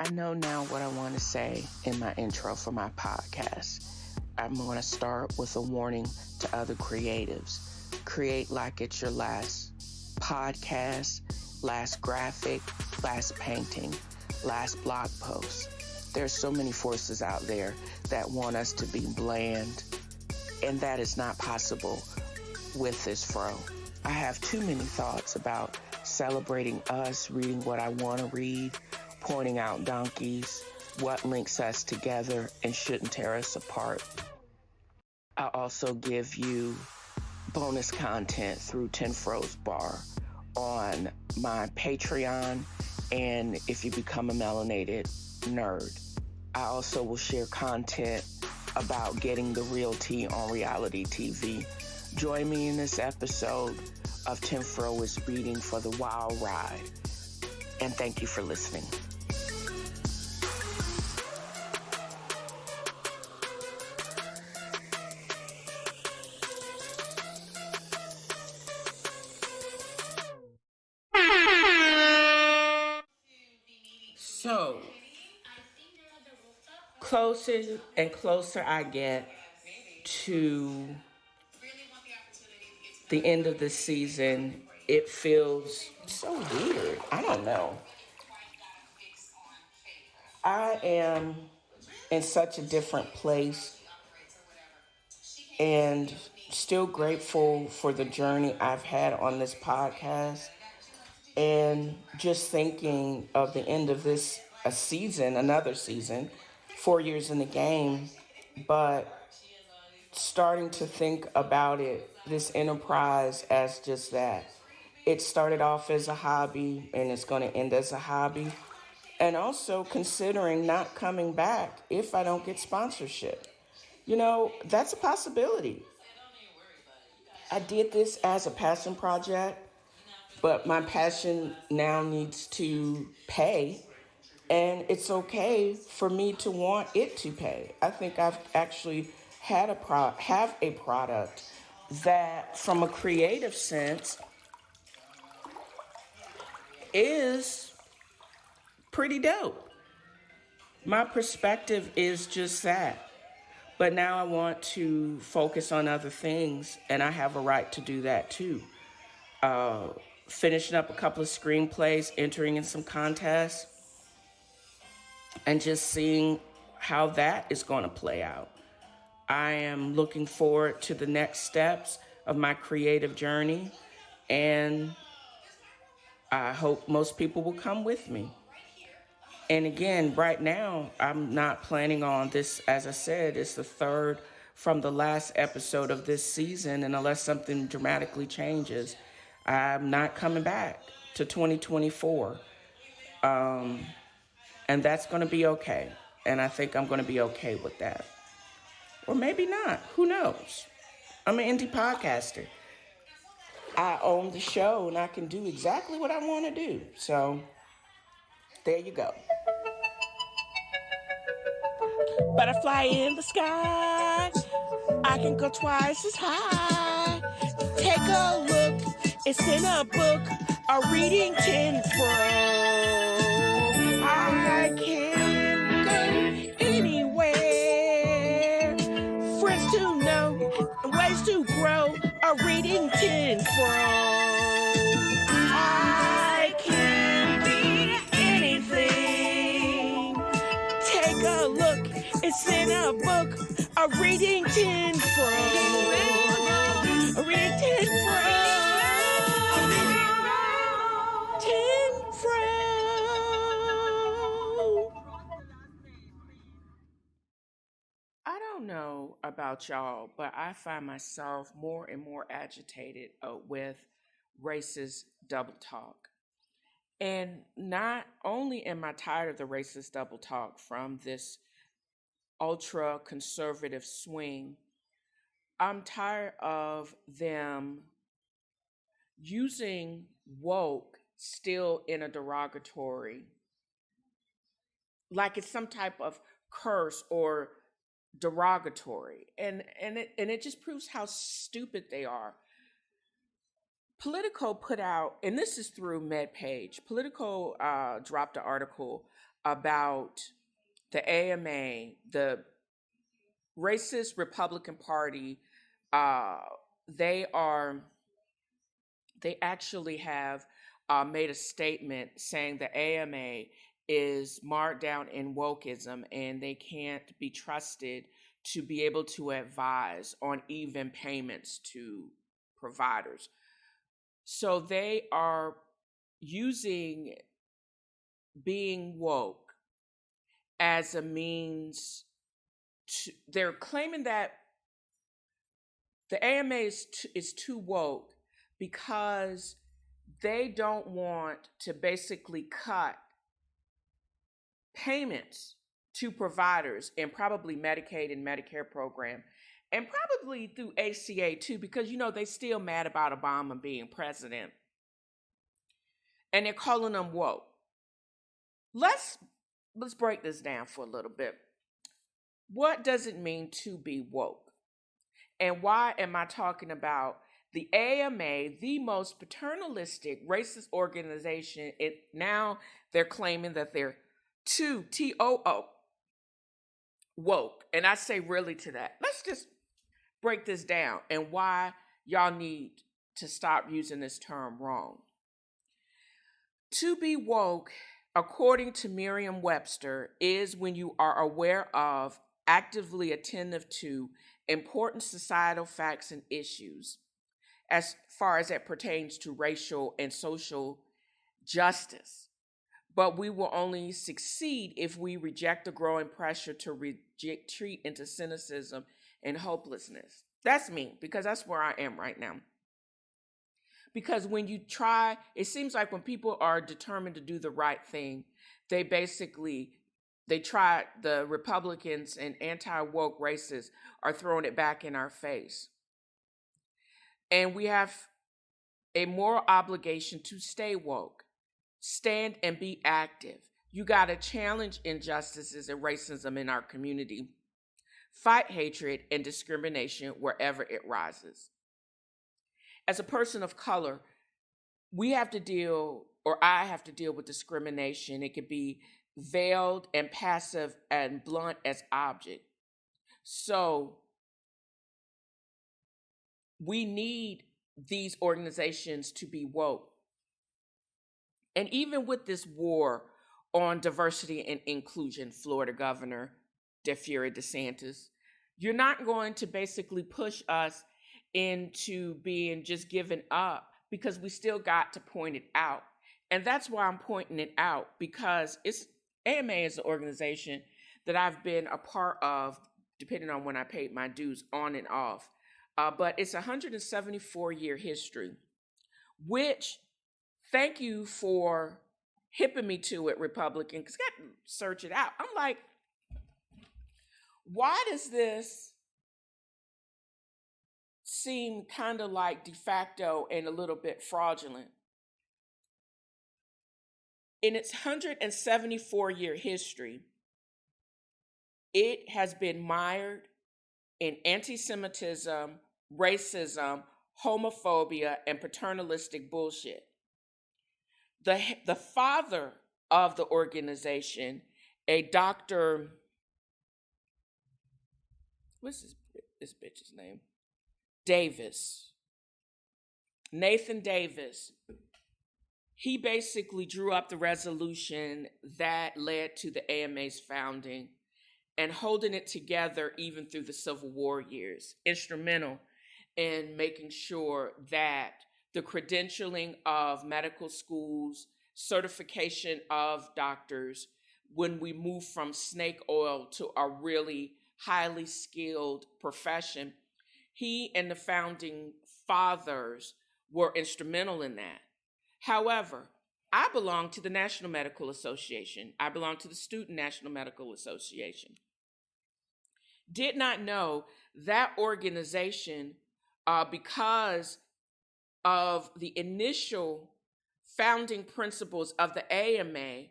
I know now what I want to say in my intro for my podcast. I'm going to start with a warning to other creatives. Create like it's your last podcast, last graphic, last painting, last blog post. There's so many forces out there that want us to be bland, and that is not possible with this fro. I have too many thoughts about celebrating us, reading what I want to read, pointing out donkeys, what links us together and shouldn't tear us apart. I'll also give you bonus content through TNFro's Bar on my Patreon, and if you become a Melanated Nerd. I also will share content about getting the real tea on reality TV. Join me in this episode of TNFroisReading for the wild ride, and thank you for listening. So, closer and closer I get to the end of the season, it feels so weird. I don't know. I am in such a different place and still grateful for the journey I've had on this podcast. And just thinking of the end of this season, another season, 4 years in the game, but starting to think about it, this enterprise, as just that. It started off as a hobby and it's going to end as a hobby. And also considering not coming back if I don't get sponsorship. You know, that's a possibility. I did this as a passion project, but my passion now needs to pay, and it's okay for me to want it to pay. I think I've actually have a product that, from a creative sense, is pretty dope. My perspective is just that. But now I want to focus on other things, and I have a right to do that too. Finishing up a couple of screenplays, entering in some contests, and just seeing how that is going to play out. I am looking forward to the next steps of my creative journey, and I hope most people will come with me. And again, right now, I'm not planning on this. As I said, it's the third from the last episode of this season, and unless something dramatically changes, I'm not coming back to 2024. And that's going to be okay. And I think I'm going to be okay with that. Or maybe not. Who knows? I'm an indie podcaster. I own the show, and I can do exactly what I want to do. So, there you go. Butterfly in the sky, I can go twice as high. Take a look, it's in a book, a reading TNFro. I can go anywhere, friends to know, ways to grow, a reading TNFro. I can be anything. Take a look, it's in a book, a reading TNFro. A reading TNFro. TNFro. I don't know about y'all, but I find myself more and more agitated with racist double talk. And not only am I tired of the racist double talk from this ultra conservative swing, I'm tired of them using woke still in a derogatory, like it's some type of curse or derogatory. And it just proves how stupid they are. Politico put out, and this is through MedPage, Politico dropped an article about the AMA, the racist Republican Party. Uh, they actually have made a statement saying the AMA is marked down in wokeism and they can't be trusted to be able to advise on even payments to providers. So they are using being woke as a means to, they're claiming that the AMA is too woke because they don't want to basically cut payments to providers and probably Medicaid and Medicare program and probably through ACA too, because they still mad about Obama being president and they're calling them woke. Let's break this down for a little bit. What does it mean to be woke? And why am I talking about the AMA, the most paternalistic racist organization? Now they're claiming that they're too, T-O-O, woke. And I say really to that. Let's just break this down and why y'all need to stop using this term wrong. To be woke, according to Merriam-Webster, is when you are aware of, actively attentive to important societal facts and issues as far as it pertains to racial and social justice. But we will only succeed if we reject the growing pressure to retreat into cynicism and hopelessness. That's me, because that's where I am right now. Because when you try, it seems like when people are determined to do the right thing, they try, the Republicans and anti-woke racists are throwing it back in our face. And we have a moral obligation to stay woke, stand and be active. You got to challenge injustices and racism in our community, fight hatred and discrimination wherever it rises. As a person of color, I have to deal with discrimination. It could be veiled and passive and blunt as object. So we need these organizations to be woke. And even with this war on diversity and inclusion, Florida Governor DeSantis, you're not going to basically push us into being just given up, because we still got to point it out. And that's why I'm pointing it out, because AMA is an organization that I've been a part of, depending on when I paid my dues, on and off. But it's a 174-year history, which, thank you for hipping me to it, Republican, because I got to search it out. I'm like, why does this seem kind of like de facto and a little bit fraudulent? In its 174-year history, it has been mired in anti-Semitism, racism, homophobia, and paternalistic bullshit. The father of the organization, a Dr. What's this bitch's name? Davis. Nathan Davis. He basically drew up the resolution that led to the AMA's founding and holding it together even through the Civil War years. Instrumental in making sure that the credentialing of medical schools, certification of doctors, when we move from snake oil to a really highly skilled profession, he and the founding fathers were instrumental in that. However, I belong to the National Medical Association. I belong to the Student National Medical Association. Did not know that organization, because of the initial founding principles of the AMA,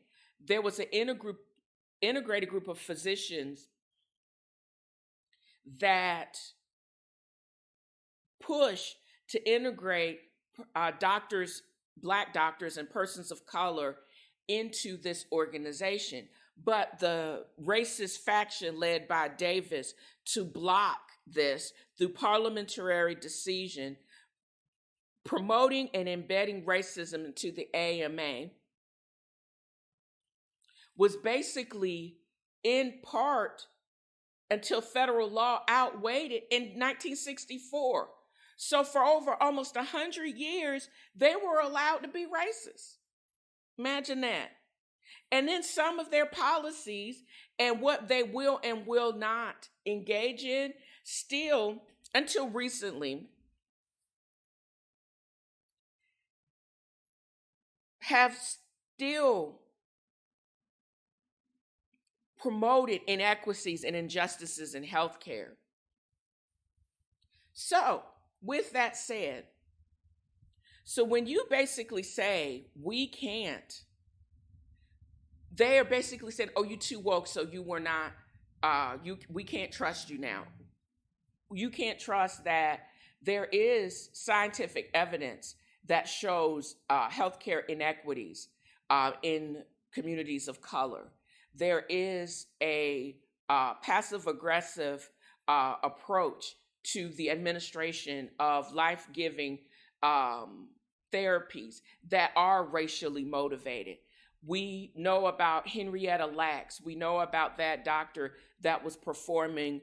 there was an integrated group of physicians that push to integrate doctors, Black doctors, and persons of color into this organization. but the racist faction led by Davis to block this through parliamentary decision, promoting and embedding racism into the AMA, was basically in part until federal law outweighed it in 1964. So for over almost 100 years, they were allowed to be racist. Imagine that. And then some of their policies and what they will and will not engage in still, until recently, have still promoted inequities and injustices in healthcare. So, with that said, so when you basically say we can't, they are basically saying, "Oh, you too woke, so you were not. We can't trust you now. You can't trust that there is scientific evidence that shows healthcare inequities in communities of color. There is a passive-aggressive approach to the administration of life-giving therapies that are racially motivated. We know about Henrietta Lacks. We know about that doctor that was performing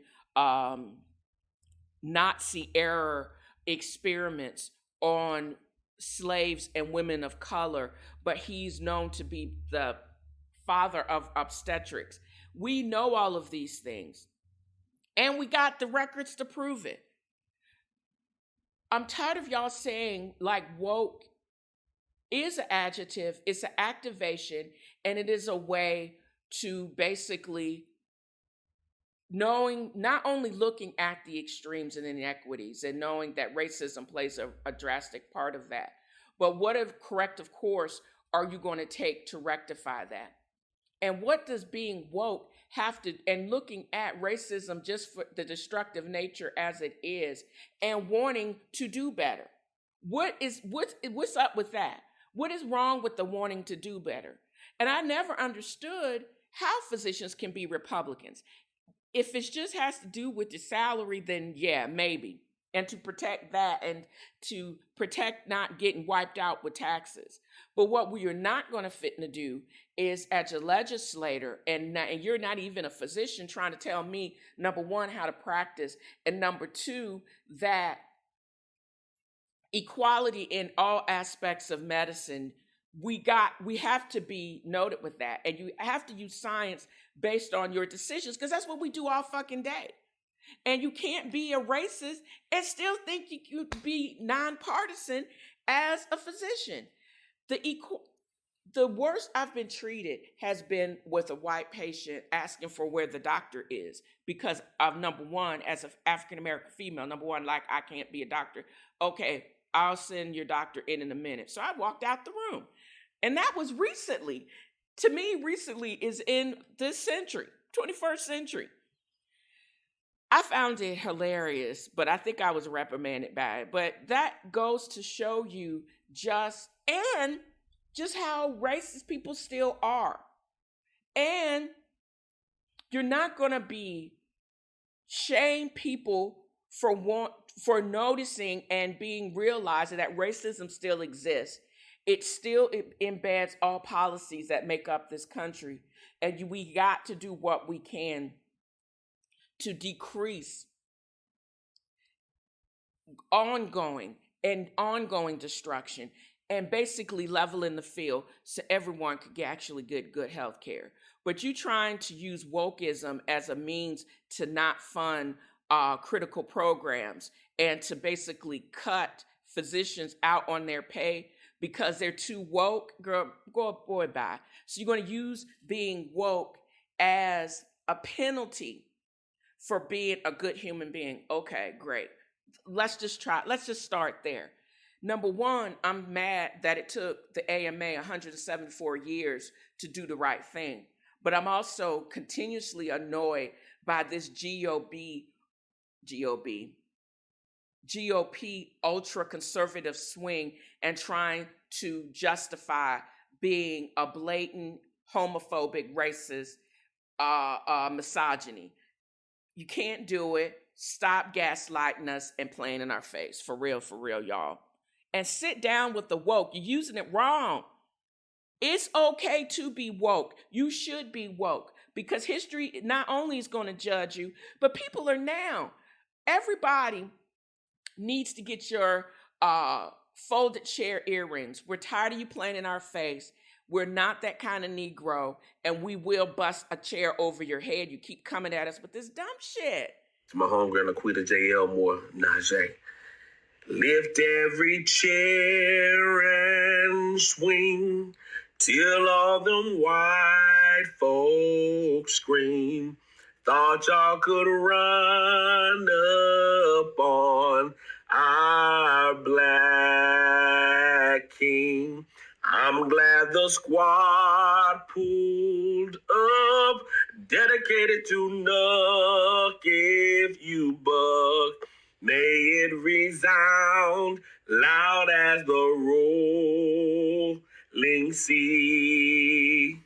Nazi-era experiments on slaves and women of color, but he's known to be the father of obstetrics. We know all of these things, and we got the records to prove it. I'm tired of y'all saying like woke is an adjective, it's an activation, and it is a way to basically knowing, not only looking at the extremes and inequities and knowing that racism plays a drastic part of that, but what corrective course are you going to take to rectify that? And what does being woke have to, and looking at racism just for the destructive nature as it is, and wanting to do better? What's up with that? What is wrong with the wanting to do better? And I never understood how physicians can be Republicans. If it just has to do with the salary, then yeah, maybe. And to protect that and to protect not getting wiped out with taxes. But what we are not going to fit to do is, as a legislator, and you're not even a physician, trying to tell me, number one, how to practice, and number two, that equality in all aspects of medicine, we have to be noted with that. And you have to use science based on your decisions, because that's what we do all fucking day. And you can't be a racist and still think you could be nonpartisan as a physician. The worst I've been treated has been with a white patient asking for where the doctor is because of, number one, as an African-American female, number one, like, I can't be a doctor. Okay, I'll send your doctor in a minute. So I walked out the room. And that was recently. To me, recently is in this century, 21st century. I found it hilarious, but I think I was reprimanded by it. But that goes to show you just how racist people still are. And you're not going to be shame people for noticing and being realizing that racism still exists. It embeds all policies that make up this country. And we got to do what we can to decrease ongoing destruction and basically leveling the field so everyone could actually get good health care. But you trying to use wokeism as a means to not fund critical programs and to basically cut physicians out on their pay because they're too woke, girl, boy, bye. So you're going to use being woke as a penalty for being a good human being. Okay, great. Let's just start there. Number one, I'm mad that it took the AMA 174 years to do the right thing. But I'm also continuously annoyed by this GOP ultra-conservative swing and trying to justify being a blatant homophobic racist misogyny. You can't do it. Stop gaslighting us and playing in our face. For real, y'all. And sit down with the woke. You're using it wrong. It's okay to be woke. You should be woke because history not only is going to judge you, but people are now. Everybody needs to get your folded chair earrings. We're tired of you playing in our face. We're not that kind of Negro, and we will bust a chair over your head. You keep coming at us with this dumb shit. It's my homegirl, Laquita J. Elmore, Najee. Lift every chair and swing till all them white folks scream. Thought y'all could run up on our black king. I'm glad the squad pulled up, dedicated to knock if you buck. May it resound loud as the rolling sea.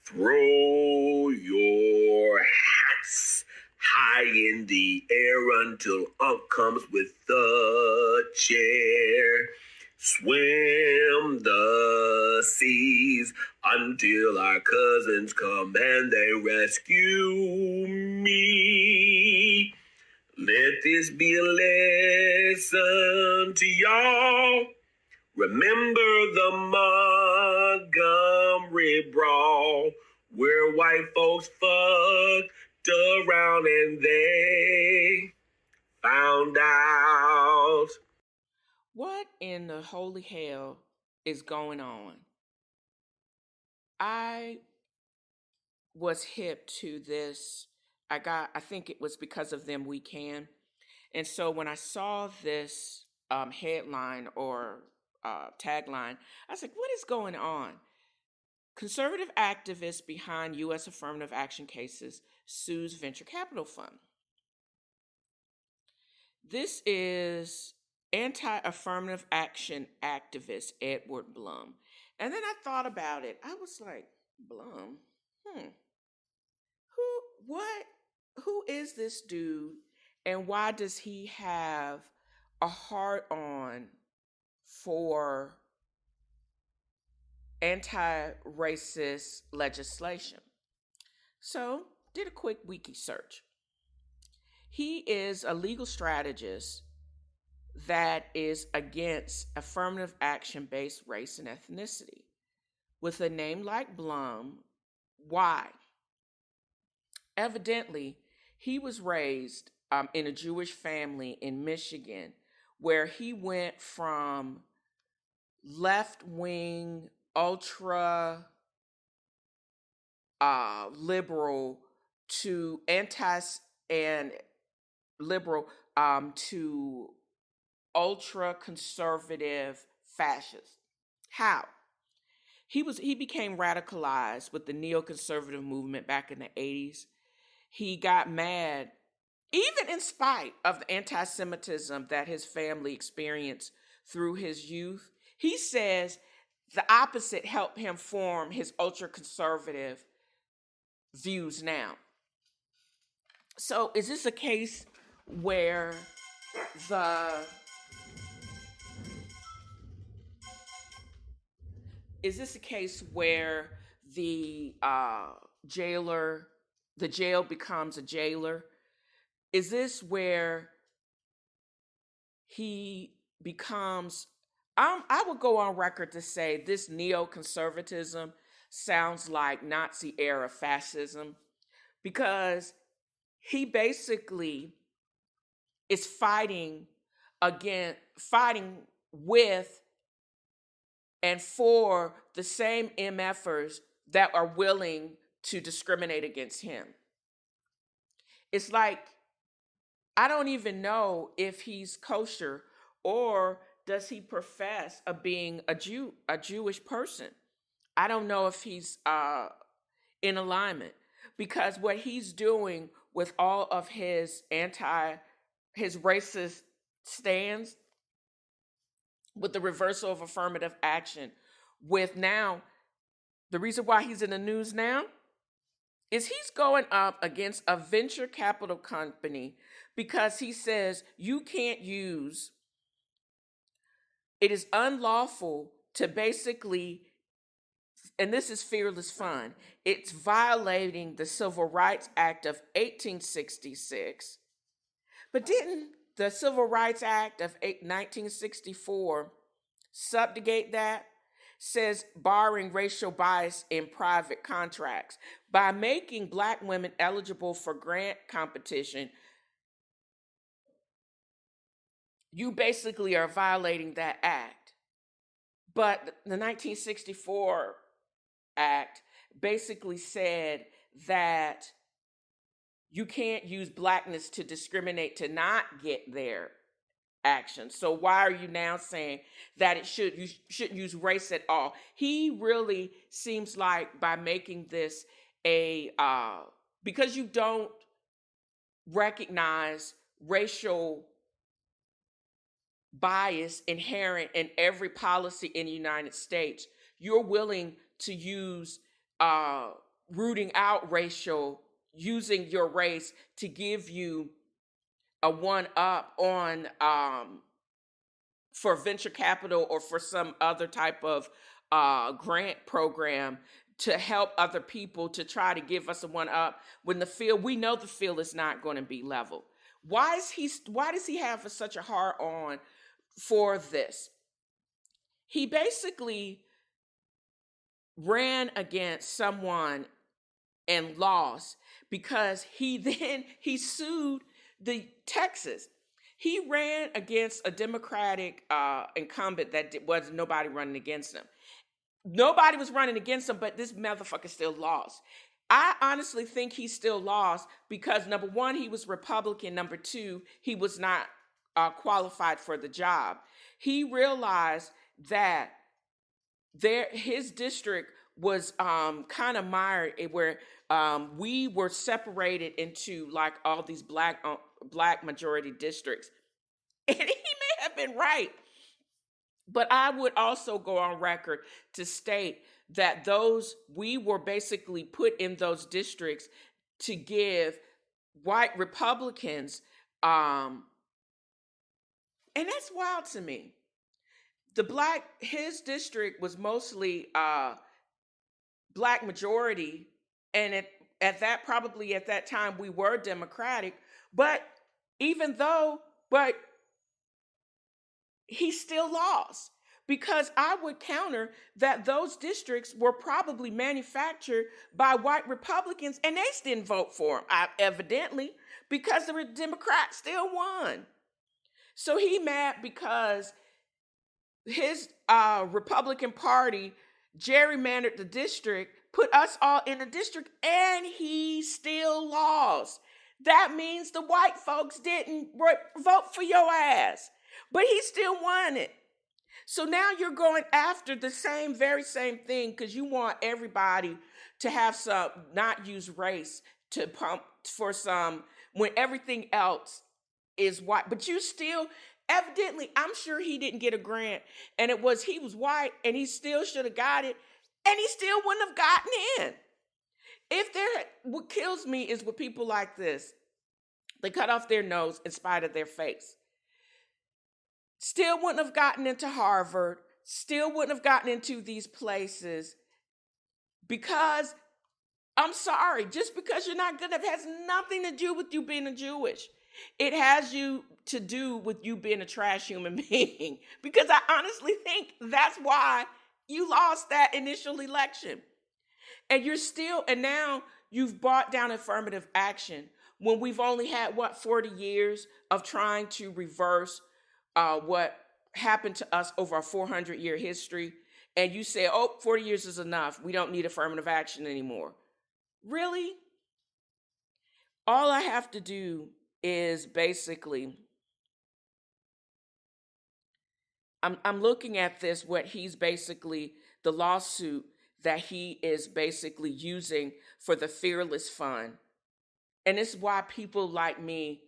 Throw your hats high in the air until Unc comes with the chair. Swim the seas until our cousins come and they rescue me. Let this be a lesson to y'all. Remember the Montgomery Brawl, where white folks fucked around and they found out. What in the holy hell is going on? I was hip to this. I think it was because of Them We Can. And so when I saw this headline or tagline, I was like, what is going on? Conservative activist behind U.S. affirmative action cases sues venture capital fund. This is anti-affirmative action activist Edward Blum. And then I thought about it. I was like, Blum? Who is this dude? And why does he have a heart-on for anti-racist legislation? So, did a quick wiki search. He is a legal strategist that is against affirmative action-based race and ethnicity. With a name like Blum, why? Evidently, he was raised in a Jewish family in Michigan, where he went from left-wing, ultra liberal to liberal to ultra conservative fascist. How? He became radicalized with the neoconservative movement back in the 80s. He got mad, even in spite of the anti-Semitism that his family experienced through his youth. He says the opposite helped him form his ultra-conservative views now. So is this a case where the jail becomes a jailer? Is this where he becomes, I would go on record to say this neoconservatism sounds like Nazi era fascism, because he basically is fighting with and for the same MFers that are willing to discriminate against him. It's like, I don't even know if he's kosher, or does he profess of being a Jewish person. I don't know if he's in alignment, because what he's doing with all of his racist stands, with the reversal of affirmative action, with now, the reason why he's in the news now is he's going up against a venture capital company because he says you can't use, it is unlawful to basically, and this is fearless fun, it's violating the Civil Rights Act of 1866. But didn't the Civil Rights Act of 1964 subjugate that? Says barring racial bias in private contracts. By making Black women eligible for grant competition, you basically are violating that act. But the 1964 Act basically said that you can't use Blackness to discriminate to not get their action. So why are you now saying that you shouldn't use race at all? He really seems like, by making this a because you don't recognize racial bias inherent in every policy in the United States, you're willing to use rooting out using your race to give you a one up on for venture capital or for some other type of grant program to help other people to try to give us a one up when we know the field is not going to be level. Why does he have such a hard on for this? He basically ran against someone and lost because he sued the Texas. He ran against a Democratic incumbent that was nobody running against him. Nobody was running against him, but this motherfucker still lost. I honestly think he still lost because, number one, he was Republican. Number two, he was not qualified for the job. He realized that his district was kind of mired where we were separated into like all these black majority districts. And he may have been right. But I would also go on record to state that we were basically put in those districts to give white Republicans, and that's wild to me. His district was mostly Black majority, and at that time we were Democratic, but he still lost because I would counter that those districts were probably manufactured by white Republicans and they didn't vote for him, evidently, because the Democrats still won. So he mad because his Republican Party gerrymandered the district, put us all in the district, and he still lost. That means the white folks didn't vote for your ass. But he still won it. So now you're going after the very same thing because you want everybody to have not use race to pump for some when everything else is white. But you still, evidently, I'm sure he didn't get a grant and he was white and he still should have got it and he still wouldn't have gotten in. What kills me is with people like this. They cut off their nose in spite of their face. Still wouldn't have gotten into Harvard, still wouldn't have gotten into these places because, I'm sorry, just because you're not good enough has nothing to do with you being a Jewish. It has to do with you being a trash human being because I honestly think that's why you lost that initial election. And now you've brought down affirmative action when we've only had, 40 years of trying to reverse what happened to us over a 400-year history, and you say, 40 years is enough. We don't need affirmative action anymore. Really? All I have to do is basically, I'm looking at this, the lawsuit that he is basically using for the Fearless Fund. And it's why people like me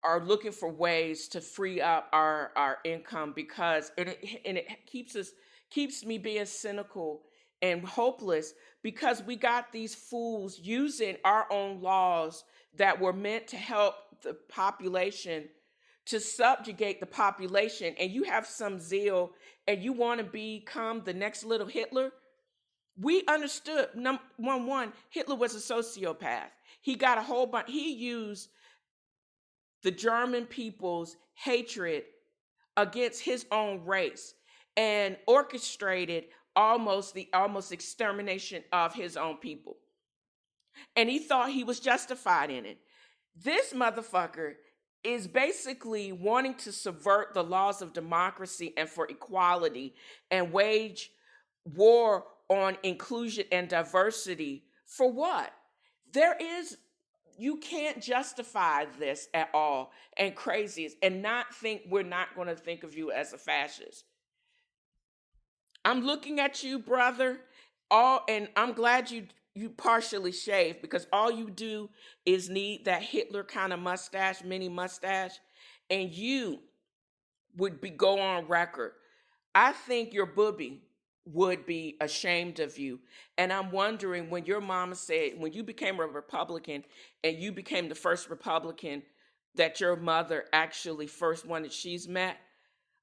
are looking for ways to free up our income because it keeps me being cynical and hopeless because we got these fools using our own laws that were meant to help the population to subjugate the population, and you have some zeal and you want to become the next little Hitler. We understood one, Hitler was a sociopath. He got a whole bunch, he used the German people's hatred against his own race and orchestrated almost extermination of his own people. And he thought he was justified in it. This motherfucker is basically wanting to subvert the laws of democracy and for equality and wage war on inclusion and diversity. For what? You can't justify this at all and crazies and not think we're not going to think of you as a fascist. I'm looking at you, brother, and I'm glad you partially shaved, because all you do is need that Hitler kind of mustache, mini mustache, and you would go on record. I think your booby would be ashamed of you. And I'm wondering, when your mama said, when you became a Republican and you became the first Republican that your mother actually first one that she's met,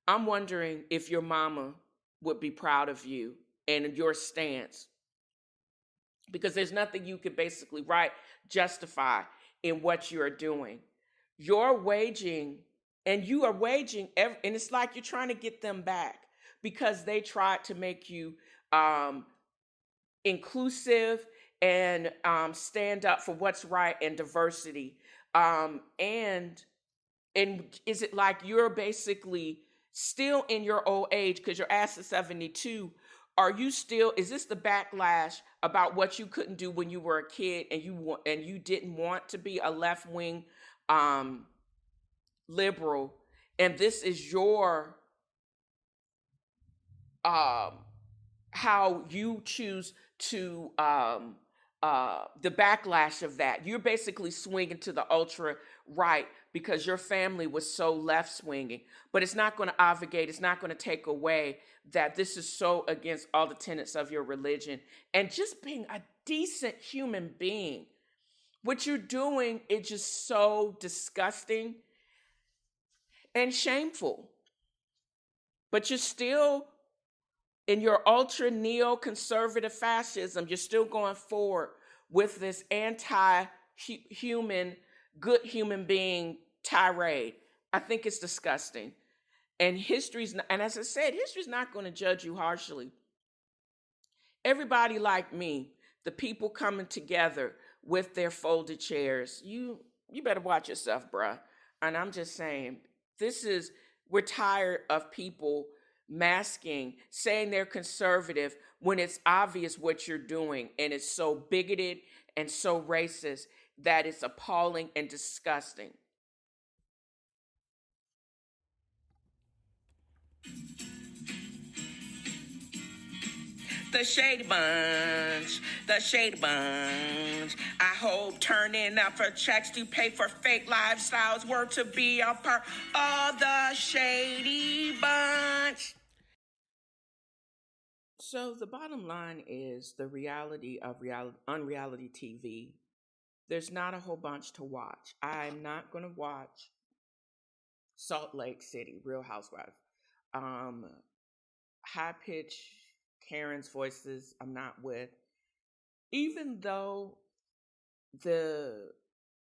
I'm wondering if your mama would be proud of you and your stance. Because there's nothing you could basically justify in what you're doing. You're waging, and you are waging, and it's like you're trying to get them back because they tried to make you inclusive and stand up for what's right and diversity. And is it like you're basically still in your old age because your ass is 72? Are you still, is this the backlash about what you couldn't do when you were a kid and you didn't want to be a left-wing liberal, and this is your how you choose to the backlash of that? You're basically swinging to the ultra right because your family was so left swinging, but it's not going to obfuscate, it's not going to take away that this is so against all the tenets of your religion and just being a decent human being. What you're doing is just so disgusting and shameful. But you're still, in your ultra neoconservative fascism, you're still going forward with this anti-human, good human being tirade. I think it's disgusting. And and as I said, history's not going to judge you harshly. Everybody like me, the people coming together with their folded chairs, you better watch yourself, bruh. And I'm just saying, we're tired of people masking, saying they're conservative when it's obvious what you're doing, and it's so bigoted and so racist that it's appalling and disgusting. The Shady Bunch, the Shady Bunch. I hope turning up for checks to pay for fake lifestyles were to be a part of the Shady Bunch. So the bottom line is the reality of unreality TV. There's not a whole bunch to watch. I'm not going to watch Salt Lake City, Real Housewives. High pitch Karen's voices, I'm not with. Even though the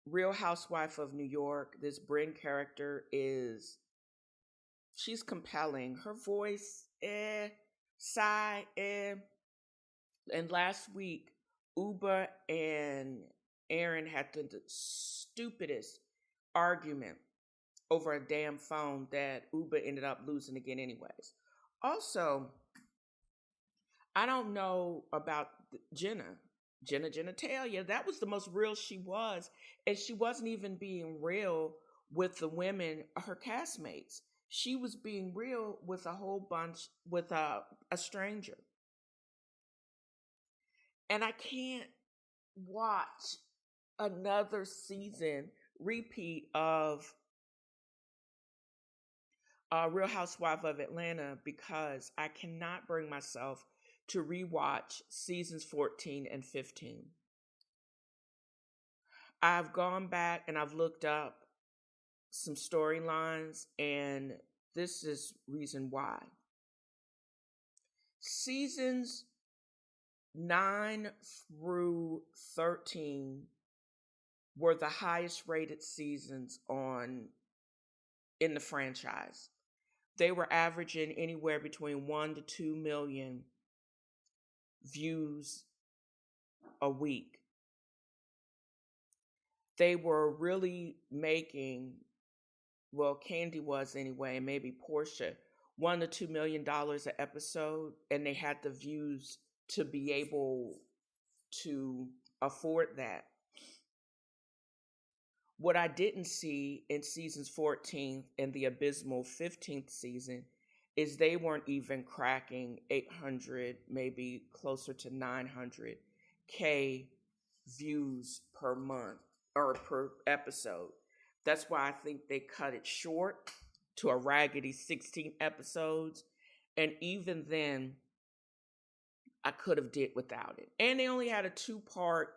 Real Housewife of New York, this Bryn character she's compelling. Her voice, sigh, And last week, Uba and Aaron had the stupidest argument over a damn phone that Uba ended up losing again anyways. Also, I don't know about Jenna Talia. That was the most real she was. And she wasn't even being real with the women, her castmates. She was being real with a whole bunch, with a stranger. And I can't watch another season repeat of Real Housewife of Atlanta because I cannot bring myself to rewatch seasons 14 and 15. I've gone back and I've looked up some storylines, and this is reason why. Seasons 9 through 13 were the highest rated seasons in the franchise. They were averaging anywhere between 1 to 2 million views a week. They were really making, well, Candy was anyway, and maybe Portia, $1 to $2 million an episode, and they had the views to be able to afford that. What I didn't see in seasons 14 and the abysmal 15th season is they weren't even cracking 800, maybe closer to 900K views per month or per episode. That's why I think they cut it short to a raggedy 16 episodes. And even then, I could have did without it. And they only had a 2-part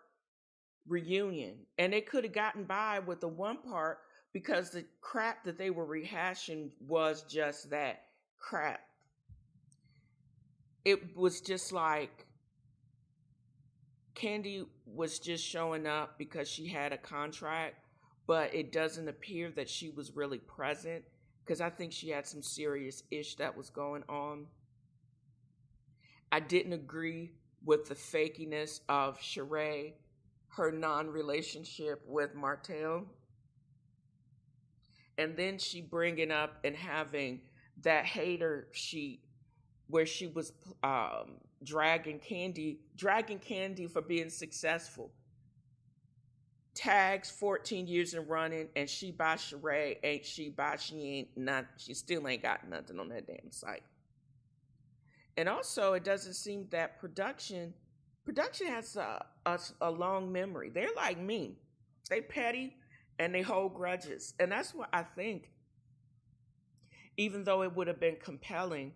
reunion, and they could have gotten by with the 1 part because the crap that they were rehashing was just that crap. It was just like Candy was just showing up because she had a contract, but it doesn't appear that she was really present because I think she had some serious ish that was going on. I didn't agree with the fakiness of Sheree, her non-relationship with Martell. And then she bringing up and having that hater sheet where she was dragging Candy for being successful. Tags 14 years and running, and she by Sheree, ain't she by, she still ain't got nothing on that damn site. And also, it doesn't seem that production has a long memory. They're like me. They petty and they hold grudges. And that's what I think, even though it would have been compelling,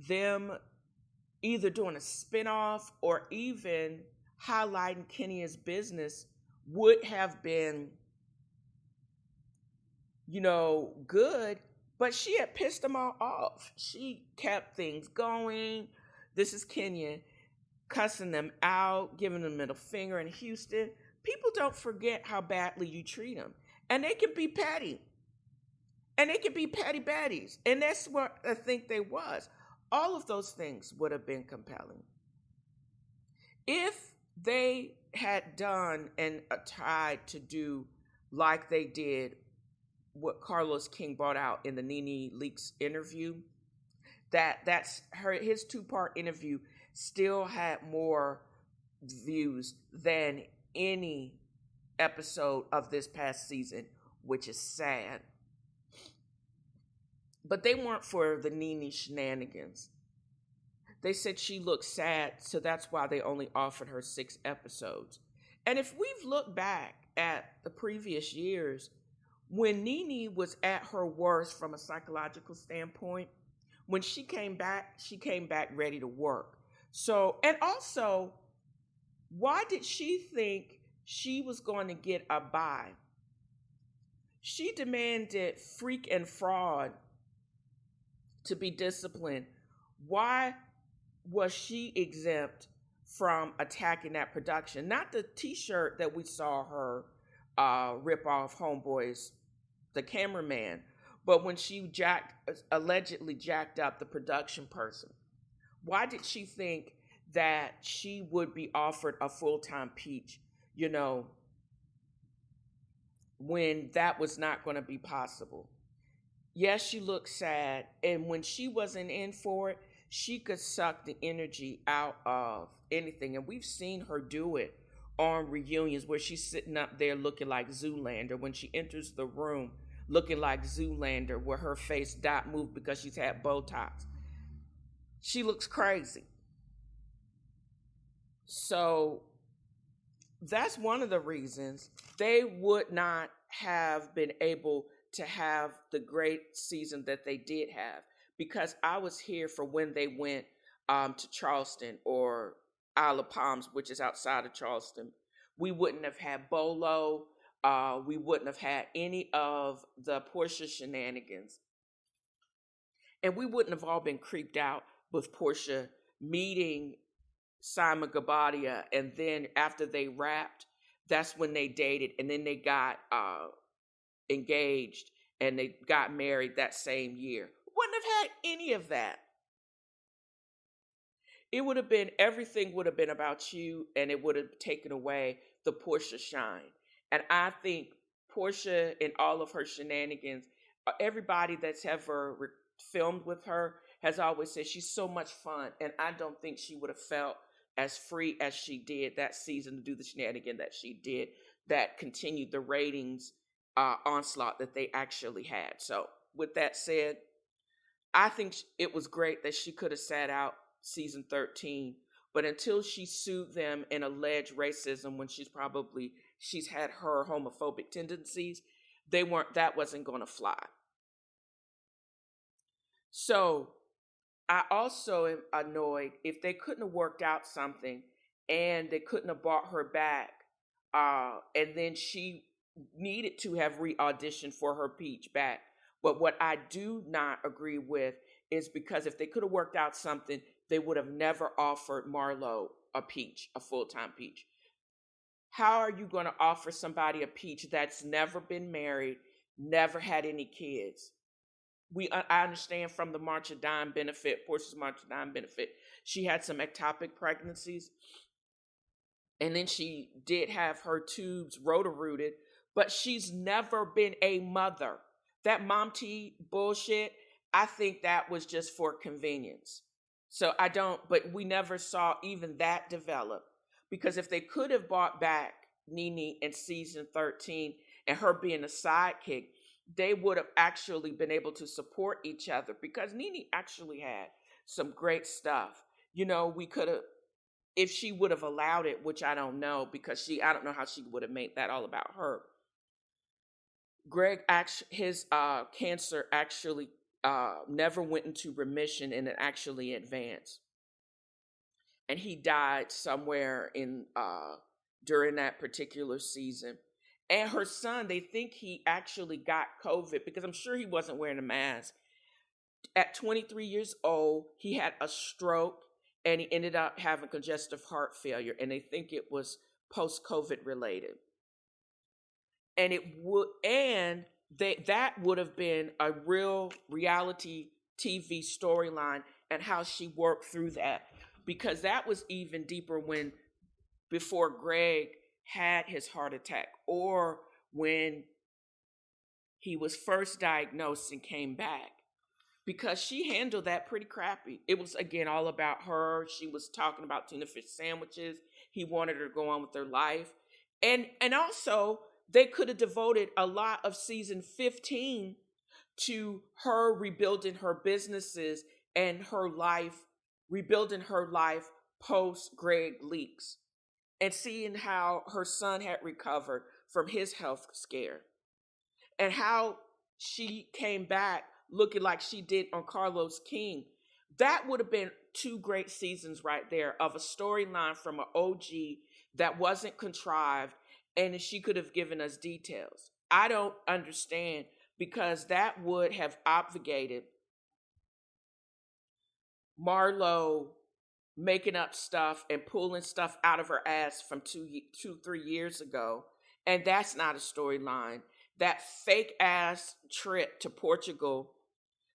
them either doing a spinoff or even highlighting Kenya's business would have been, good. But she had pissed them all off. She kept things going. This is Kenya cussing them out, giving them middle finger in Houston. People don't forget how badly you treat them. And they can be petty. And they can be petty baddies. And that's what I think they was. All of those things would have been compelling. If they had done and tried to do like they did what Carlos King brought out in the Nene Leakes interview, his 2-part interview still had more views than any episode of this past season, which is sad. But they weren't for the Nene shenanigans. They said she looked sad, so that's why they only offered her 6 episodes. And if we've looked back at the previous years, when Nene was at her worst from a psychological standpoint, when she came back ready to work. So, and also, why did she think she was going to get a bye? She demanded Freak and Fraud to be disciplined. Why was she exempt from attacking that production? Not the t-shirt that we saw her rip off Homeboys, the cameraman, but when she allegedly jacked up the production person. Why did she think that she would be offered a full-time peach, when that was not going to be possible? Yes, she looked sad, and when she wasn't in for it, she could suck the energy out of anything, and we've seen her do it on reunions where she's sitting up there looking like Zoolander when she enters the room, looking like Zoolander, where her face dot moved because she's had Botox. She looks crazy. So that's one of the reasons they would not have been able to have the great season that they did have, because I was here for when they went to Charleston or Isle of Palms, which is outside of Charleston, we wouldn't have had Bolo. We wouldn't have had any of the Portia shenanigans. And we wouldn't have all been creeped out with Portia meeting Simon Gabadia. And then after they rapped, that's when they dated. And then they got engaged and they got married that same year. Wouldn't have had any of that. It would have been, everything would have been about you, and it would have taken away the Portia shine. And I think Portia and all of her shenanigans, everybody that's ever filmed with her has always said she's so much fun. And I don't think she would have felt as free as she did that season to do the shenanigan that she did, that continued the ratings onslaught that they actually had. So with that said, I think it was great that she could have sat out season 13, but until she sued them and alleged racism when she's had her homophobic tendencies, that wasn't going to fly. So I also am annoyed if they couldn't have worked out something and they couldn't have brought her back, and then she needed to have re-auditioned for her Peach back. But what I do not agree with is, because if they could have worked out something, they would have never offered Marlo a Peach, a full-time Peach. How are you going to offer somebody a Peach that's never been married, never had any kids? I understand from the March of Dime benefit, Portia's March of Dime benefit, she had some ectopic pregnancies, and then she did have her tubes rotor-rooted, but she's never been a mother. That mom tea bullshit, I think that was just for convenience. So but we never saw even that develop. Because if they could have brought back Nene in season 13 and her being a sidekick, they would have actually been able to support each other, because Nene actually had some great stuff. We could have, if she would have allowed it, which I don't know, because I don't know how she would have made that all about her. Greg, his cancer actually never went into remission, and it actually advanced. And he died somewhere during that particular season. And her son, they think he actually got COVID, because I'm sure he wasn't wearing a mask. At 23 years old, he had a stroke, and he ended up having congestive heart failure. And they think it was post-COVID related. And that would have been a real reality TV storyline, and how she worked through that, because that was even deeper before Greg had his heart attack, or when he was first diagnosed and came back, because she handled that pretty crappy. It was, again, all about her. She was talking about tuna fish sandwiches. He wanted her to go on with her life. And also, they could have devoted a lot of season 15 to her rebuilding her businesses and rebuilding her life post Greg leaks, and seeing how her son had recovered from his health scare, and how she came back looking like she did on Carlos King. That would have been 2 great seasons right there of a storyline from an OG that wasn't contrived, and she could have given us details. I don't understand, because that would have obfuscated Marlo making up stuff and pulling stuff out of her ass from 3 years ago. And that's not a storyline. That fake ass trip to Portugal,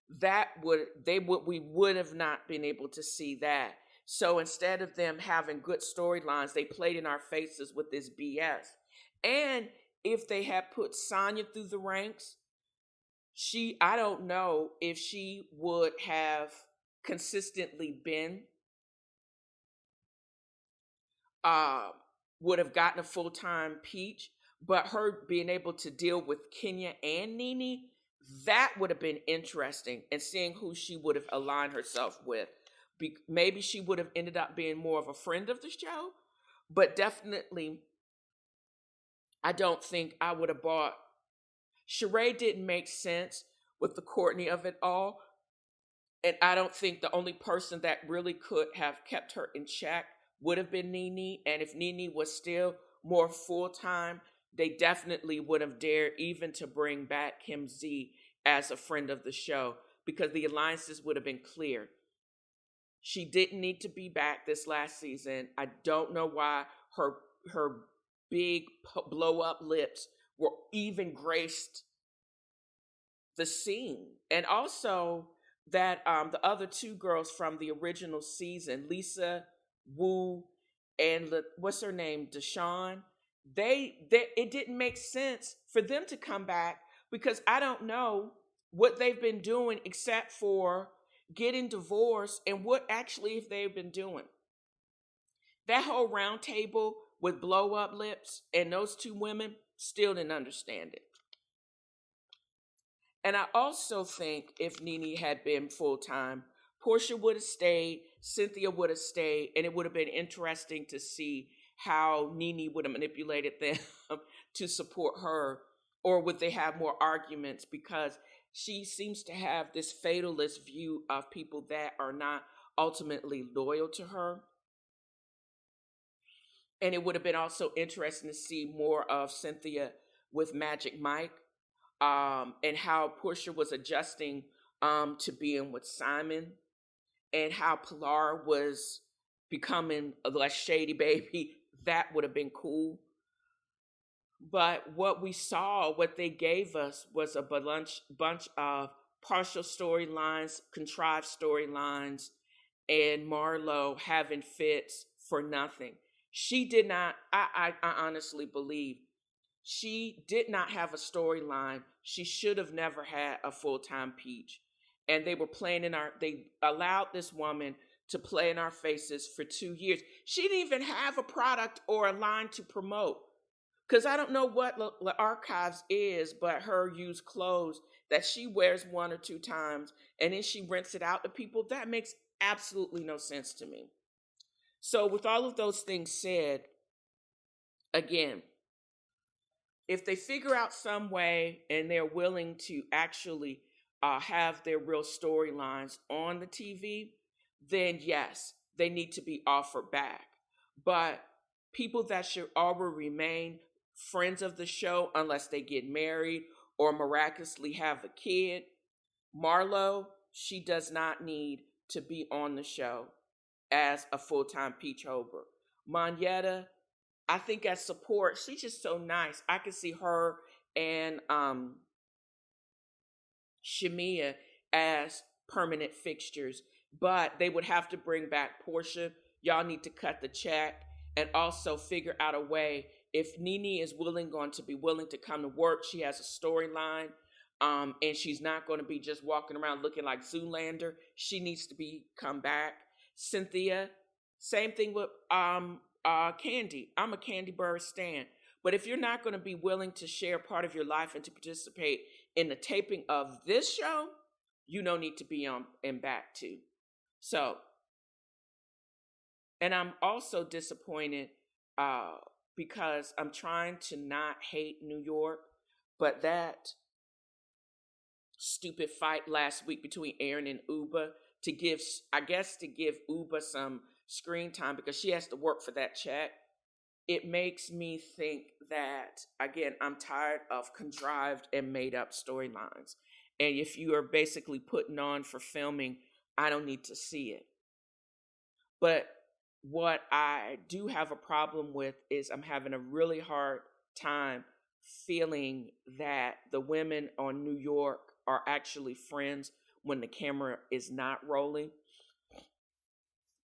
we would have not been able to see that. So instead of them having good storylines, they played in our faces with this BS. And if they had put Sonya through the ranks, I don't know if she would have consistently been, would have gotten a full-time Peach, but her being able to deal with Kenya and Nene, that would have been interesting, and seeing who she would have aligned herself with. Maybe she would have ended up being more of a friend of the show, but definitely, I don't think I would have bought. Sheree didn't make sense with the Courtney of it all, And I don't think the only person that really could have kept her in check would have been Nene. And if Nene was still more full time, they definitely would have dared even to bring back Kim Z as a friend of the show, because the alliances would have been clear. She didn't need to be back this last season. I don't know why her big blow up lips were even graced the scene. And also that the other two girls from the original season, Lisa Wu and what's her name, Deshawn, they it didn't make sense for them to come back, because I don't know what they've been doing except for getting divorced, and what actually if they've been doing. That whole round table with blow up lips and those two women, still didn't understand it. And I also think if Nene had been full time, Portia would have stayed, Cynthia would have stayed, and it would have been interesting to see how Nene would have manipulated them to support her, or would they have more arguments, because she seems to have this fatalist view of people that are not ultimately loyal to her. And it would have been also interesting to see more of Cynthia with Magic Mike, and how Portia was adjusting to being with Simon, and how Pilar was becoming a less shady baby. That would have been cool. But what we saw, what they gave us, was a bunch of partial storylines, contrived storylines, and Marlo having fits for nothing. She did not, I honestly believe, she did not have a storyline. She should have never had a full-time Peach. And they were playing they allowed this woman to play in our faces for 2 years. She didn't even have a product or a line to promote. Because I don't know what the archives is, but her used clothes that she wears 1 or 2 times and then she rents it out to people. That makes absolutely no sense to me. So with all of those things said, again, if they figure out some way and they're willing to actually have their real storylines on the TV, then yes, they need to be offered back. But people that should already remain friends of the show unless they get married or miraculously have a kid, Marlo, she does not need to be on the show as a full-time Peach Holbrook. Monyetta, I think as support, she's just so nice. I can see her and Shamia as permanent fixtures, but they would have to bring back Portia. Y'all need to cut the check and also figure out a way. If Nene is going to be willing to come to work, she has a storyline, and she's not going to be just walking around looking like Zoolander. She needs to come back. Cynthia, same thing with Candy. I'm a Candy Bird stan. But if you're not going to be willing to share part of your life and to participate in the taping of this show, you don't need to be on and back too. So, and I'm also disappointed because I'm trying to not hate New York, but that stupid fight last week between Aaron and Uba to give Uba some screen time because she has to work for that check. It makes me think that, again, I'm tired of contrived and made up storylines. And if you are basically putting on for filming, I don't need to see it. But what I do have a problem with is I'm having a really hard time feeling that the women on New York are actually friends when the camera is not rolling.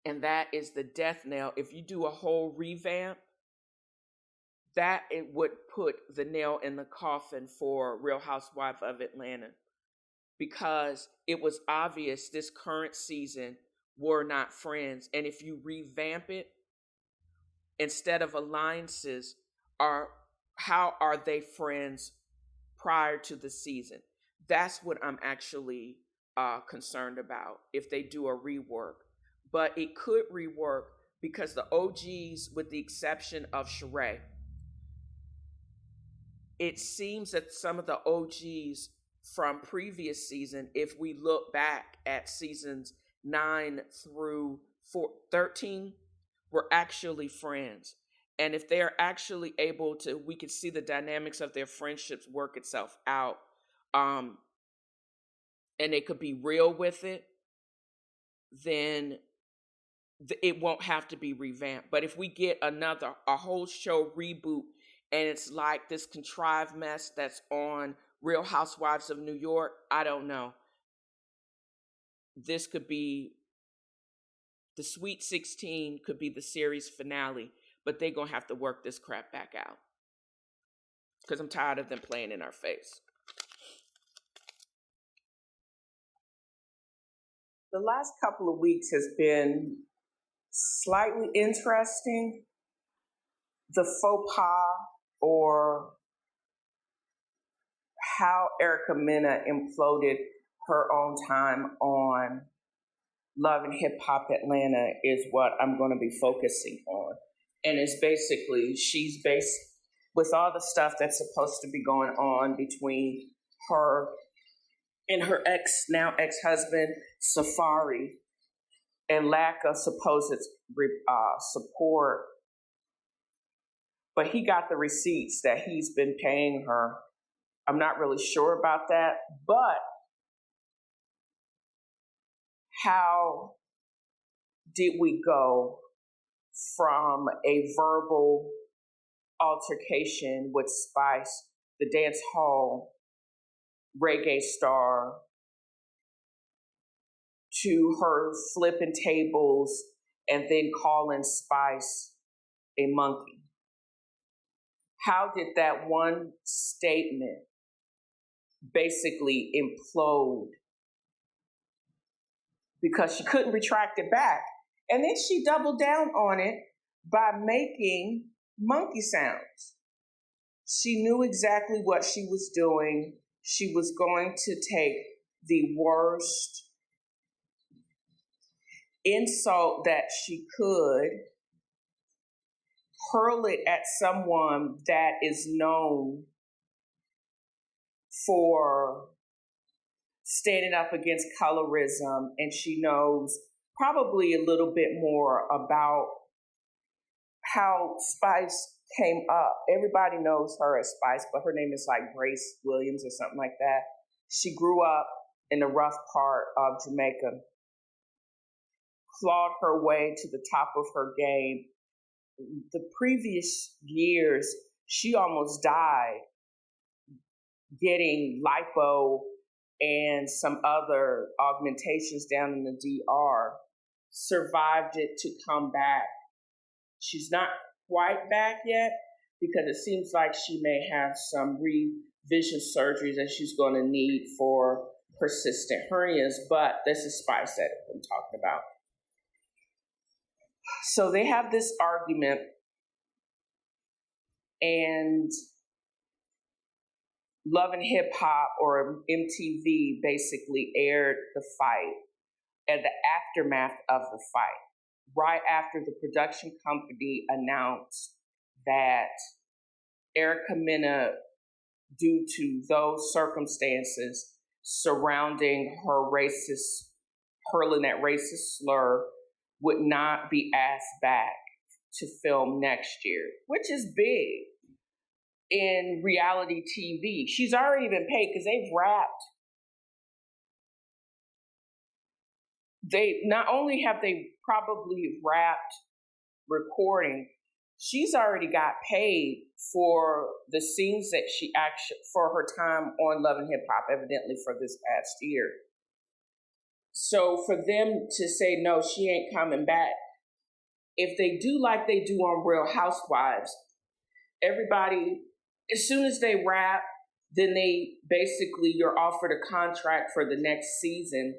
And that is the death knell. If you do a whole revamp, that it would put the nail in the coffin for Real Housewife of Atlanta, because it was obvious this current season were not friends. And if you revamp it, instead of alliances, how are they friends prior to the season? That's what I'm actually concerned about if they do a rework. But it could rework because the OGs, with the exception of Sheree, it seems that some of the OGs from previous season, if we look back at seasons 9 through 13, were actually friends. And if they're actually able to, we could see the dynamics of their friendships work itself out. And they could be real with it, then it won't have to be revamped. But if we get a whole show reboot, and it's like this contrived mess that's on Real Housewives of New York, I don't know. This could be the Sweet 16, could be the series finale, but they're going to have to work this crap back out. Because I'm tired of them playing in our face. The last couple of weeks has been slightly interesting. The faux pas, or how Erica Mena imploded her own time on Love and Hip Hop Atlanta, is what I'm going to be focusing on. And it's basically, she's based with all the stuff that's supposed to be going on between her and her now ex-husband, Safari, and lack of supposed support. But he got the receipts that he's been paying her. I'm not really sure about that, but how did we go from a verbal altercation with Spice, the dance hall reggae star, to her flipping tables and then calling Spice a monkey? How did that one statement basically implode? Because she couldn't retract it back. And then she doubled down on it by making monkey sounds. She knew exactly what she was doing. She was going to take the worst insult that she could, hurl it at someone that is known for standing up against colorism, and she knows probably a little bit more about how Spice came up. Everybody knows her as Spice, but her name is like Grace Williams or something like that. She grew up in the rough part of Jamaica, clawed her way to the top of her game. The previous years, she almost died getting lipo and some other augmentations down in the DR. Survived it to come back. She's not quite back yet, because it seems like she may have some revision surgery that she's going to need for persistent hernias, but this is Spice that I'm talking about. So they have this argument, and Love and Hip Hop, or MTV, basically aired the fight and the aftermath of the fight, right after the production company announced that Erica Mena, due to those circumstances surrounding her hurling that racist slur, would not be asked back to film next year, which is big in reality TV. She's already been paid because they've wrapped. Not only have they probably wrapped recording, she's already got paid for the scenes that she for her time on Love and Hip Hop, evidently for this past year. So for them to say, no, she ain't coming back, if they do like they do on Real Housewives, everybody, as soon as they wrap, then you're offered a contract for the next season.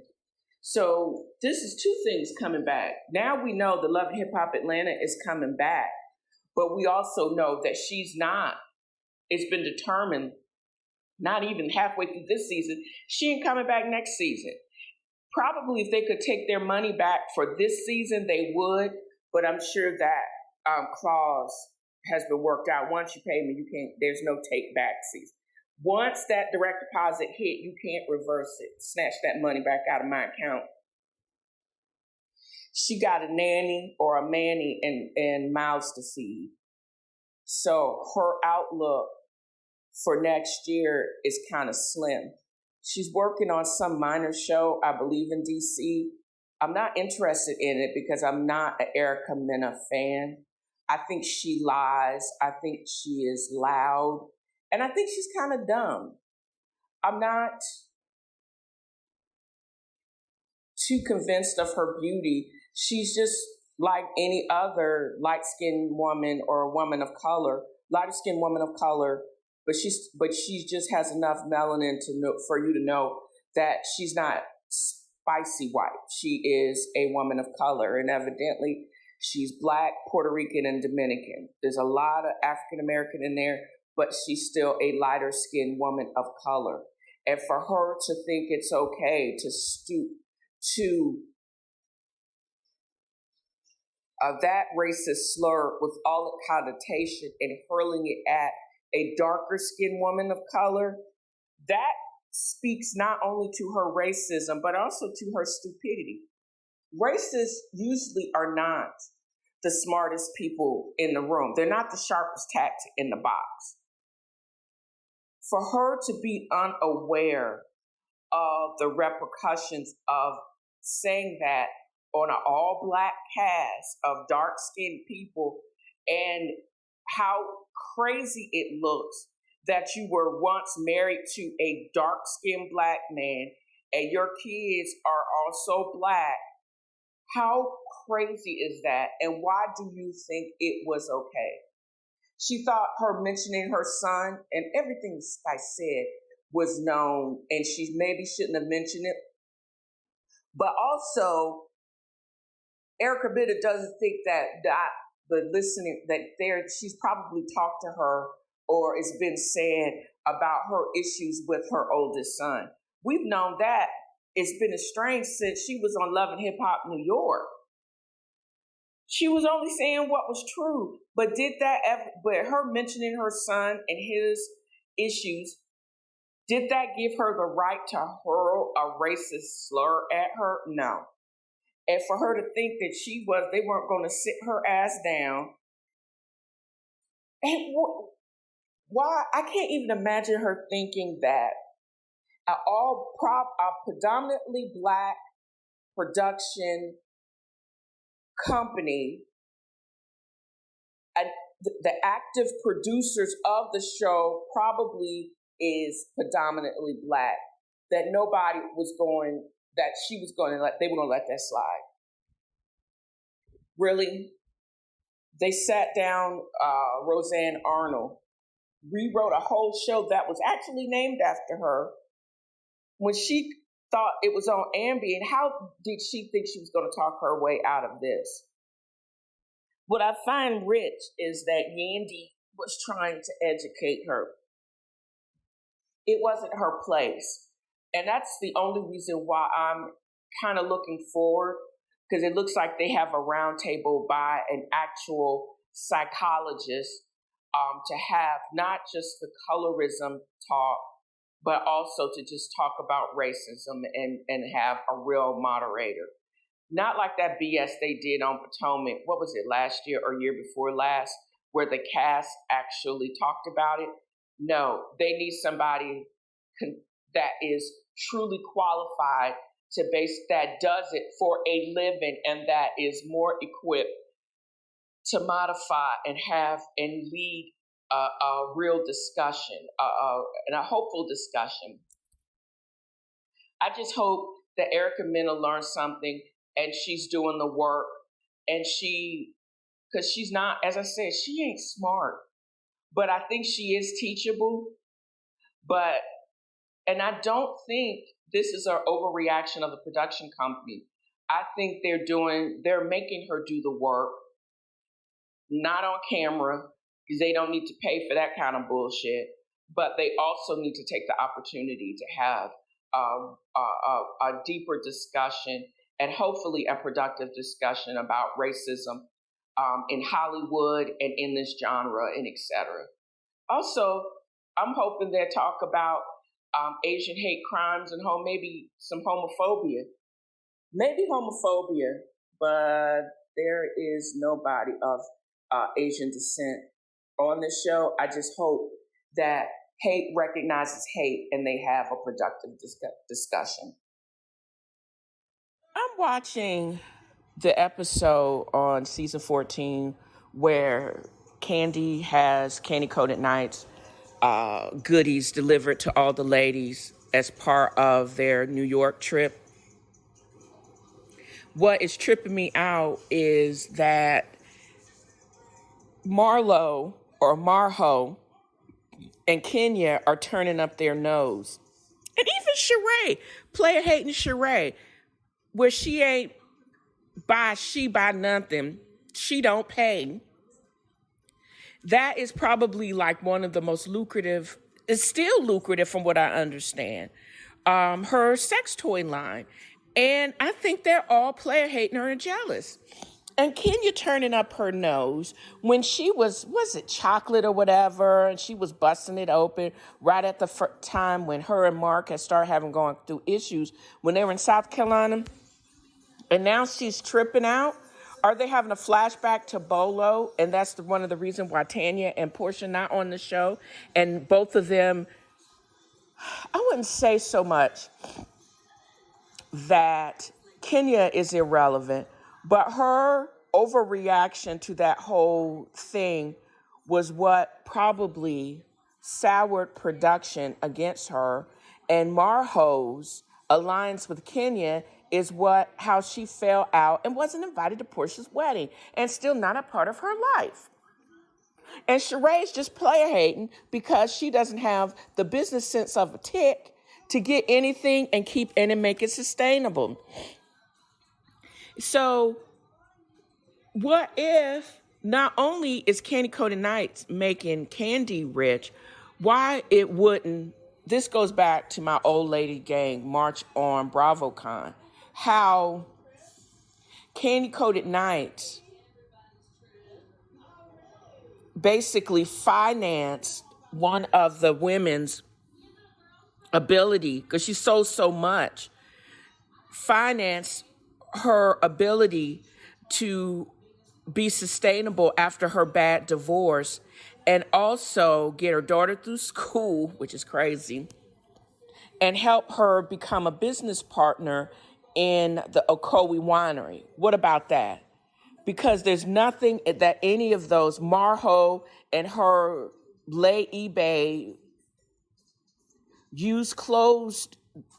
So this is two things coming back. Now we know the Love and Hip Hop Atlanta is coming back, but we also know that she's not. It's been determined, not even halfway through this season, she ain't coming back next season. Probably if they could take their money back for this season, they would, but I'm sure that clause has been worked out. Once you pay me, there's no take back season. Once that direct deposit hit, you can't reverse it. Snatch that money back out of my account. She got a nanny or a manny and mouths to feed. So her outlook for next year is kind of slim. She's working on some minor show, I believe, in DC. I'm not interested in it because I'm not an Erica Mena fan. I think she lies. I think she is loud. And I think she's kind of dumb. I'm not too convinced of her beauty. She's just like any other light-skinned woman or a woman of color, lighter-skinned woman of color, but she just has enough melanin for you to know that she's not spicy white. She is a woman of color, and evidently she's Black, Puerto Rican, and Dominican. There's a lot of African American in there, but she's still a lighter-skinned woman of color. And for her to think it's okay to stoop to that racist slur with all its connotation and hurling it at a darker-skinned woman of color, that speaks not only to her racism, but also to her stupidity. Racists usually are not the smartest people in the room. They're not the sharpest tack in the box. For her to be unaware of the repercussions of saying that on an all-Black cast of dark-skinned people, and how crazy it looks that you were once married to a dark-skinned Black man and your kids are also Black. How crazy is that? And why do you think it was okay? She thought her mentioning her son and everything I said was known, and she maybe shouldn't have mentioned it. But also, Erica Mena doesn't think that she's probably talked to her or it's been said about her issues with her oldest son. We've known that. It's been estranged since she was on Love and Hip Hop New York. She was only saying what was true, but but her mentioning her son and his issues, did that give her the right to hurl a racist slur at her? No. And for her to think that they weren't going to sit her ass down. And why? I can't even imagine her thinking that a predominantly Black production company, and the active producers of the show probably is predominantly Black, that they were going to let that slide. Really? They sat down, Roseanne Arnold, rewrote a whole show that was actually named after her. When she thought it was on Ambien, how did she think she was going to talk her way out of this? What I find rich is that Yandy was trying to educate her. It wasn't her place. And that's the only reason why I'm kind of looking forward, because it looks like they have a roundtable by an actual psychologist to have not just the colorism talk, but also to just talk about racism and have a real moderator. Not like that BS they did on Potomac, what was it, last year or year before last, where the cast actually talked about it. No, they need somebody that is truly qualified that does it for a living and that is more equipped to modify and lead a real discussion, and a hopeful discussion. I just hope that Erica Mena learned something and she's doing the work, and because she's not, as I said, she ain't smart, but I think she is teachable. And I don't think this is an overreaction of the production company. I think they're making her do the work, not on camera, because they don't need to pay for that kind of bullshit, but they also need to take the opportunity to have a deeper discussion and hopefully a productive discussion about racism in Hollywood and in this genre and et cetera. Also, I'm hoping they'll talk about Asian hate crimes and maybe some homophobia. Maybe homophobia, but there is nobody of Asian descent on this show. I just hope that hate recognizes hate and they have a productive discussion. I'm watching the episode on season 14 where Candy has Candy Coated Nights goodies delivered to all the ladies as part of their New York trip. What is tripping me out is that Marlo or Marho and Kenya are turning up their nose. And even Sheree, player hating Sheree, where she ain't buy nothing, she don't pay. That is probably like one of the most lucrative, it's still lucrative from what I understand, her sex toy line. And I think they're all player hating her and jealous. And Kenya turning up her nose when she was it chocolate or whatever, and she was busting it open right at the time when her and Mark had started going through issues when they were in South Carolina. And now she's tripping out. Are they having a flashback to Bolo? And that's one of the reasons why Tanya and Portia not on the show. And both of them, I wouldn't say so much that Kenya is irrelevant, but her overreaction to that whole thing was what probably soured production against her. And Marho's alliance with Kenya is how she fell out and wasn't invited to Portia's wedding and still not a part of her life. And Sheree's just player hating because she doesn't have the business sense of a tick to get anything and make it sustainable. So what if not only is Candy Coated Nights making Candy rich, why it wouldn't, this goes back to my old lady gang march on BravoCon, how Candy Coated Nights basically financed one of the women's ability, because she sold so much, financed her ability to be sustainable after her bad divorce and also get her daughter through school, which is crazy, and help her become a business partner in the Ocoee winery. What about that? Because there's nothing that any of those, Marho and her lay eBay used clothes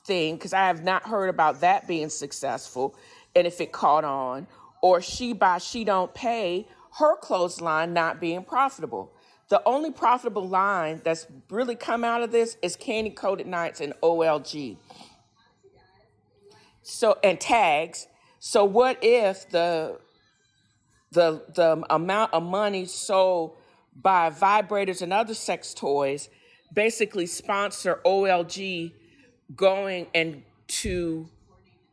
thing, because I have not heard about that being successful, and if it caught on, or She Don't Pay, her clothesline not being profitable. The only profitable line that's really come out of this is Candy Coated Nights and OLG. So, and tags. So what if the amount of money sold by vibrators and other sex toys basically sponsor OLG going and to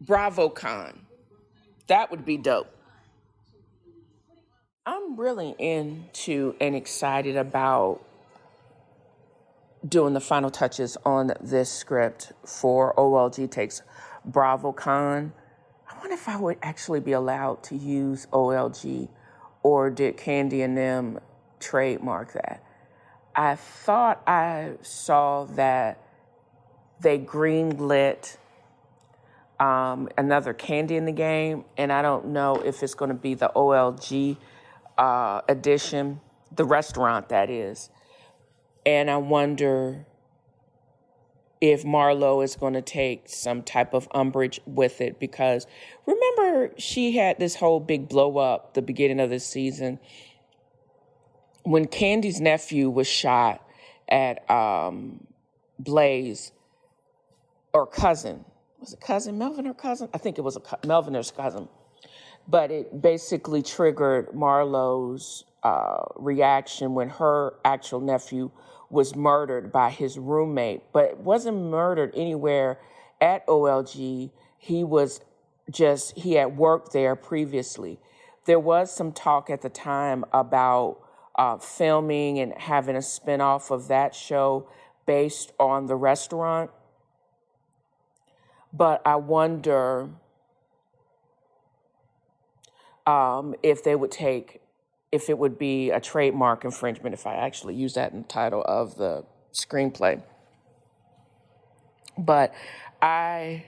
BravoCon? That would be dope. I'm really into and excited about doing the final touches on this script for OLG Takes BravoCon. I wonder if I would actually be allowed to use OLG, or did Candy and them trademark that? I thought I saw that they greenlit another Candy in the Game, and I don't know if it's going to be the OLG edition, the restaurant that is. And I wonder if Marlo is going to take some type of umbrage with it, because remember she had this whole big blow up the beginning of this season when Candy's nephew was shot at Blaze, or cousin. Was it cousin, Melvin or cousin? I think it was Melvin or cousin. But it basically triggered Marlo's reaction when her actual nephew was murdered by his roommate, but wasn't murdered anywhere at OLG. He had worked there previously. There was some talk at the time about filming and having a spinoff of that show based on the restaurant. But I wonder if it would be a trademark infringement if I actually use that in the title of the screenplay. But I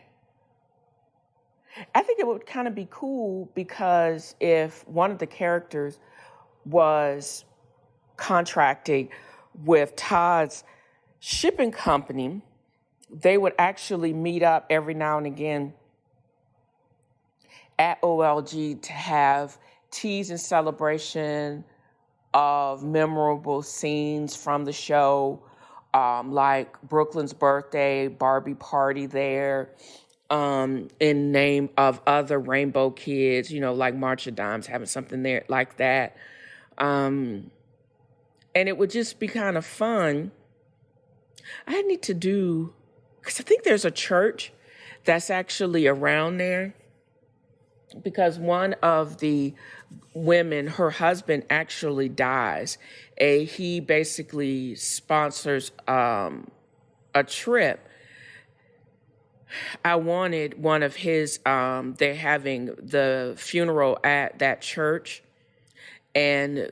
think it would kind of be cool, because if one of the characters was contracting with Todd's shipping company, they would actually meet up every now and again at OLG to have teas in celebration of memorable scenes from the show, like Brooklyn's birthday, Barbie party there, in name of other Rainbow Kids, like March of Dimes, having something there like that. And it would just be kind of fun. I need to do, because I think there's a church that's actually around there, because one of the women, her husband actually dies. He basically sponsors a trip. I wanted one of his, they're having the funeral at that church, and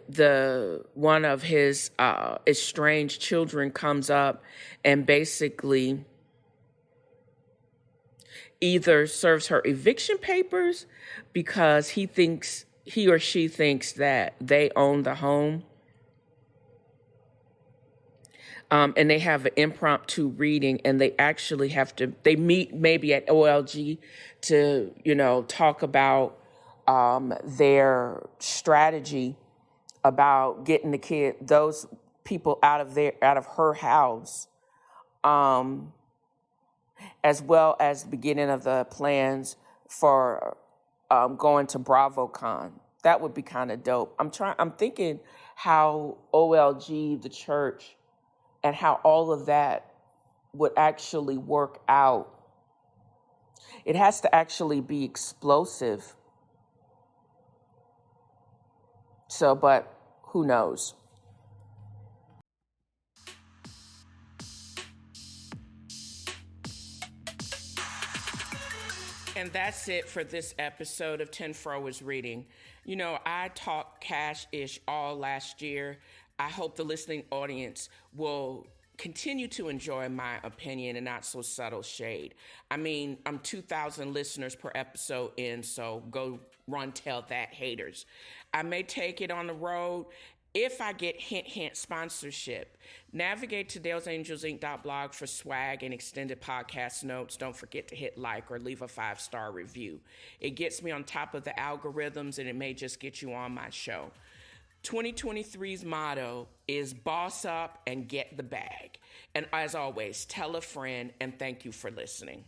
one of his estranged children comes up and basically either serves her eviction papers because he or she thinks that they own the home. And they have an impromptu reading, and they actually they meet maybe at OLG to, talk about their strategy about getting those people out of her house, as well as the beginning of the plans for going to BravoCon. That would be kind of dope. I'm thinking how OLG, the church, and how all of that would actually work out. It has to actually be explosive. So, but who knows? And that's it for this episode of TNFro is Reading. I talked cash-ish all last year. I hope the listening audience will continue to enjoy my opinion and not so subtle shade. I mean, I'm 2,000 listeners per episode in, so go run tell that, haters. I may take it on the road if I get hint sponsorship. Navigate to DalesAngelsInc.blog for swag and extended podcast notes. Don't forget to hit like or leave a 5-star review. It gets me on top of the algorithms, and it may just get you on my show. 2023's motto is boss up and get the bag. And as always, tell a friend, and thank you for listening.